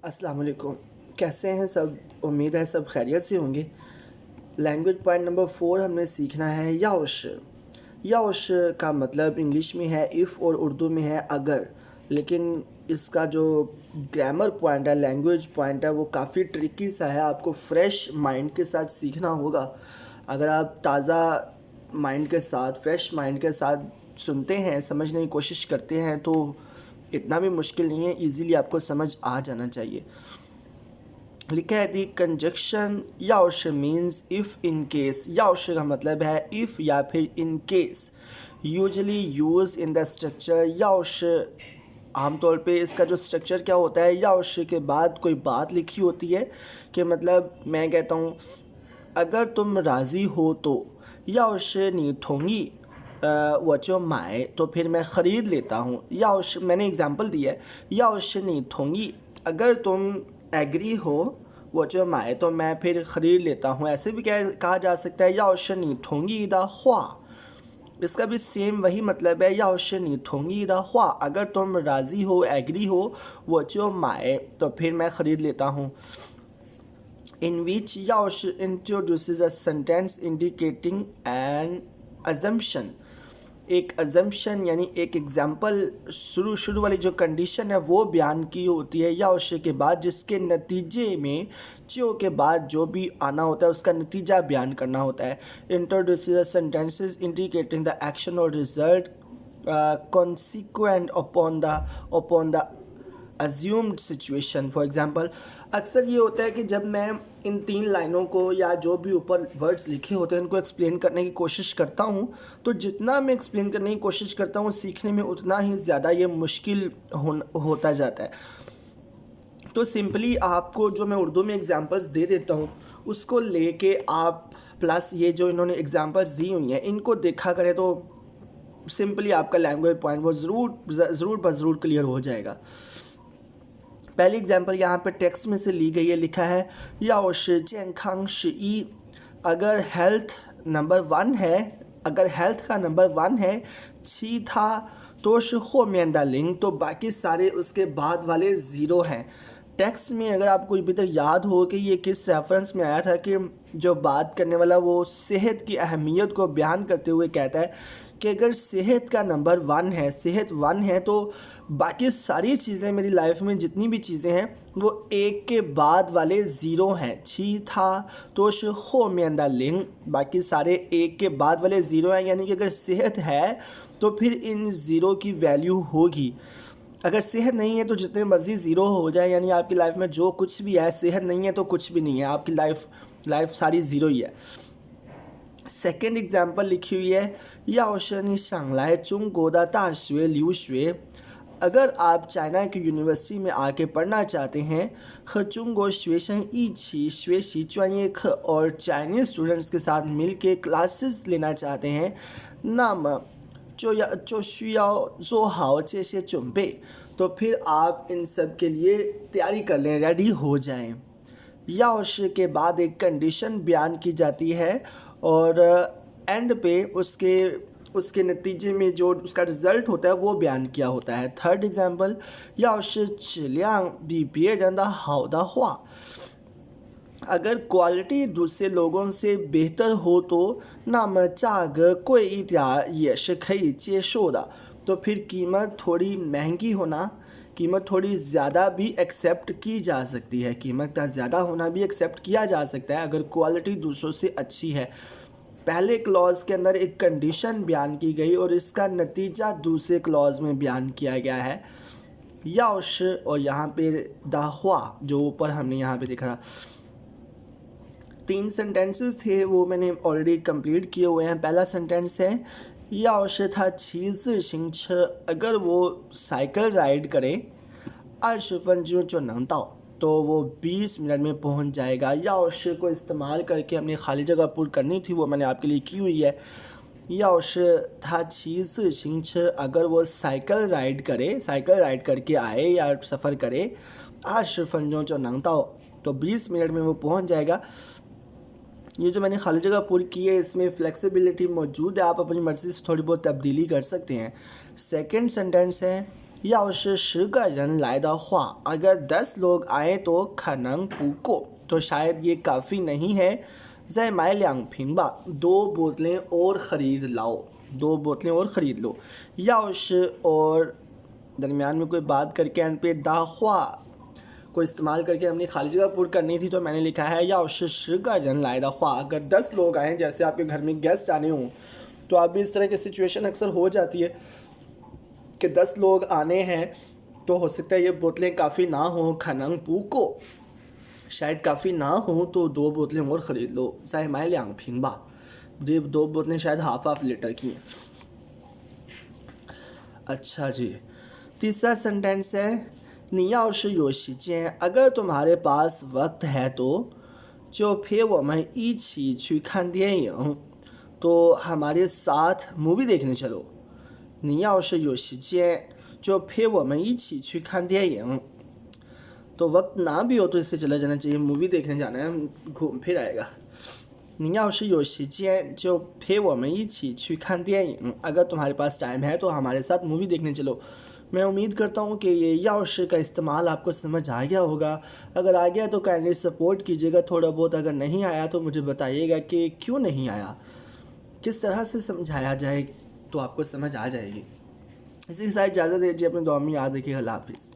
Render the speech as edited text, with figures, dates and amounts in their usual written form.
अस्सलाम वालेकुम। कैसे हैं सब? उम्मीद है सब खैरियत से होंगे। लैंग्वेज पॉइंट नंबर 4 हमने सीखना है याओश। याओश का मतलब इंग्लिश में है इफ़ और उर्दू में है अगर, लेकिन इसका जो ग्रामर पॉइंट है, लैंग्वेज पॉइंट है, वो काफ़ी ट्रिकी सा है। आपको फ्रेश माइंड के साथ सीखना होगा। अगर आप ताज़ा माइंड के साथ, फ्रेश माइंड के साथ सुनते हैं, समझने की कोशिश करते हैं तो इतना भी मुश्किल नहीं है, इजीली आपको समझ आ जाना चाहिए। लिखा है दी कंजक्शन याओश मीन्स इफ़ इन केस। याओश का मतलब है इफ़ या फिर in case. Usually use in the structure याओश। आमतौर पे इसका जो स्ट्रक्चर क्या होता है, याओश के बाद कोई बात लिखी होती है कि मतलब मैं कहता हूँ अगर तुम राज़ी हो तो, याओश नी थोंगी वो जो माए, तो फिर मैं ख़रीद लेता हूँ। याओश मैंने एग्जांपल दिया है, याओश नी थोंगी अगर तुम एग्री हो, वो जो माए तो मैं फिर ख़रीद लेता हूँ। ऐसे भी कहा जा सकता है याओश नी थोंगी दा ख्वा। इसका भी सेम वही मतलब है, याओश नी थोंगी दा ख्वा अगर तुम राज़ी हो, एग्री हो, वो जो माए तो फिर मैं ख़रीद लेता हूँ। In which Yaosh introduces a sentence indicating an assumption। एक assumption यानी एक एग्जाम्पल, शुरू वाली जो कंडीशन है वो बयान की होती है याओश के बाद, जिसके नतीजे में च्यो के बाद जो भी आना होता है उसका नतीजा बयान करना होता है। Introduces sentences indicating the action और result consequent upon the assumed situation। For example, अक्सर ये होता है कि जब मैं इन 3 लाइनों को या जो भी ऊपर वर्ड्स लिखे होते हैं उनको एक्सप्लेन करने की कोशिश करता हूँ, तो जितना मैं एक्सप्लेन करने की कोशिश करता हूँ सीखने में उतना ही ज़्यादा ये मुश्किल होता जाता है। तो सिंपली आपको जो मैं उर्दू में एग्जांपल्स दे देता हूँ उसको लेके आप, प्लस ये जो इन्होंने एग्जांपल्स दी हुई हैं इनको देखा करें तो सिंपली आपका लैंग्वेज पॉइंट वो ज़रूर क्लियर हो जाएगा। पहली एग्जांपल यहाँ पे टेक्स्ट में से ली गई है, लिखा है याओश健康11। अगर हेल्थ नंबर 1 है, अगर हेल्थ का नंबर 1 है, छी था तो होमियन द लिंग, तो बाकी सारे उसके बाद वाले ज़ीरो हैं। टेक्स्ट में अगर आपको अभी तक याद हो कि ये किस रेफरेंस में आया था, कि जो बात करने वाला वो सेहत की अहमियत को बयान करते हुए कहता है कि अगर सेहत का नंबर 1 है, सेहत 1 है, तो बाकी सारी चीज़ें मेरी लाइफ में जितनी भी चीज़ें हैं वो एक के बाद वाले ज़ीरो हैं। छी था तो हो मेंदा लिंग, बाकी सारे एक के बाद वाले ज़ीरो हैं, यानी कि अगर सेहत है तो फिर इन ज़ीरो की वैल्यू होगी। अगर सेहत नहीं है तो जितने मर्ज़ी ज़ीरो हो जाए, यानी आपकी लाइफ में जो कुछ भी है, सेहत नहीं है तो कुछ भी नहीं है, आपकी लाइफ सारी ज़ीरो ही है। सेकेंड एग्जाम्पल लिखी हुई है याओशनी शांगलाई चुंगोदा दाशुए ल्यूशुए। अगर आप चाइना की यूनिवर्सिटी में आके पढ़ना चाहते हैं, खचुंगो श्वेशन ईची श्वेशी च्वान्ये ख, और चाइनीज़ स्टूडेंट्स के साथ मिल के क्लासेस लेना चाहते हैं, नाम जो शुयाओ जो हाओ जैसे चुंबे, तो फिर आप इन सब के लिए तैयारी कर लें, रेडी हो जाएं। याओश के बाद एक कंडीशन बयान की जाती है और एंड पे उसके नतीजे में जो उसका रिज़ल्ट होता है वो बयान किया होता है। थर्ड एग्जांपल, याओश चिलियांग बी बिए रंदा हाउदा हुआ। अगर क्वालिटी दूसरे लोगों से बेहतर हो तो नाम चाग कोई इत्यार ये शिखई चेशोदा, तो फिर कीमत थोड़ी महंगी होना, कीमत थोड़ी ज़्यादा भी एक्सेप्ट की जा सकती है, कीमत का ज़्यादा होना भी एक्सेप्ट किया जा सकता है अगर क्वालिटी दूसरों से अच्छी है। पहले क्लॉज के अंदर एक कंडीशन बयान की गई और इसका नतीजा दूसरे क्लॉज में बयान किया गया है याओश, और यहाँ पे दाहुआ जो ऊपर हमने यहाँ पे देखा 3 सेंटेंसेस थे वो मैंने ऑलरेडी कंप्लीट किए हुए हैं। पहला सेंटेंस है याओश था चीज़ शिंछ, अगर वो साइकिल राइड करे 20分钟就能到, तो वो 20 मिनट में पहुंच जाएगा। याओश को इस्तेमाल करके हमने खाली जगह पूरी करनी थी, वो मैंने आपके लिए की हुई है। याओश था चीज़ शिंछ, अगर वो साइकिल राइड करे, साइकिल राइड करके आए या सफ़र करे 20分钟就能到, तो 20 मिनट में वो पहुंच जाएगा। ये जो मैंने खाली जगह पूरी की है इसमें फ्लेक्सिबिलिटी मौजूद है, आप अपनी मर्ज़ी से थोड़ी बहुत तब्दीली कर सकते हैं। सेकंड सेंटेंस है 要是10个人来的话अगर 10 लोग आए तो可能不够तो शायद ये काफ़ी नहीं है再买2瓶吧 2 बोतलें और ख़रीद लाओ 2 बोतलें और ख़रीद लो 要是और दरमियान में कोई बात करके एंड पे दा हुआ को इस्तेमाल करके हमने खाली जगह पुट करनी थी तो मैंने लिखा है 要是10个人来的话अगर 10 लोग आए जैसे आपके घर में गेस्ट आने हों तो आप भी इस तरह की सिचुएशन अक्सर हो जाती है कि 10 लोग आने हैं तो हो सकता है ये बोतलें काफ़ी ना हों खनंग पू को शायद काफ़ी ना हो तो 2 बोतलें और ख़रीद लो 再买2瓶吧 ये 2 बोतलें शायद हाफ लीटर की हैं। अच्छा जी, तीसरा सेंटेंस है 你要是有时间 अगर तुम्हारे पास वक्त है तो 就陪我们一起去看电影 तो हमारे साथ मूवी देखने चलो 你要是有时间 就陪我们一起去看电影 तो वक्त ना भी हो तो इससे चला जाना चाहिए मूवी देखने जाना है घूम फिर आएगा 你要是有时间就陪我们一起去看电影 अगर तुम्हारे पास टाइम है तो हमारे साथ मूवी देखने चलो। मैं उम्मीद करता हूँ कि ये याओशी का इस्तेमाल आपको समझ आ गया होगा। अगर आ गया तो काइंडली सपोर्ट कीजिएगा थोड़ा बहुत, अगर नहीं आया तो मुझे बताइएगा कि क्यों नहीं आया, किस तरह से समझाया जाए तो आपको समझ आ जाएगी। इसी के साथ इजाज़त दीजिए, अपने दुआ में याद रखिए। अल्लाह हाफिज़।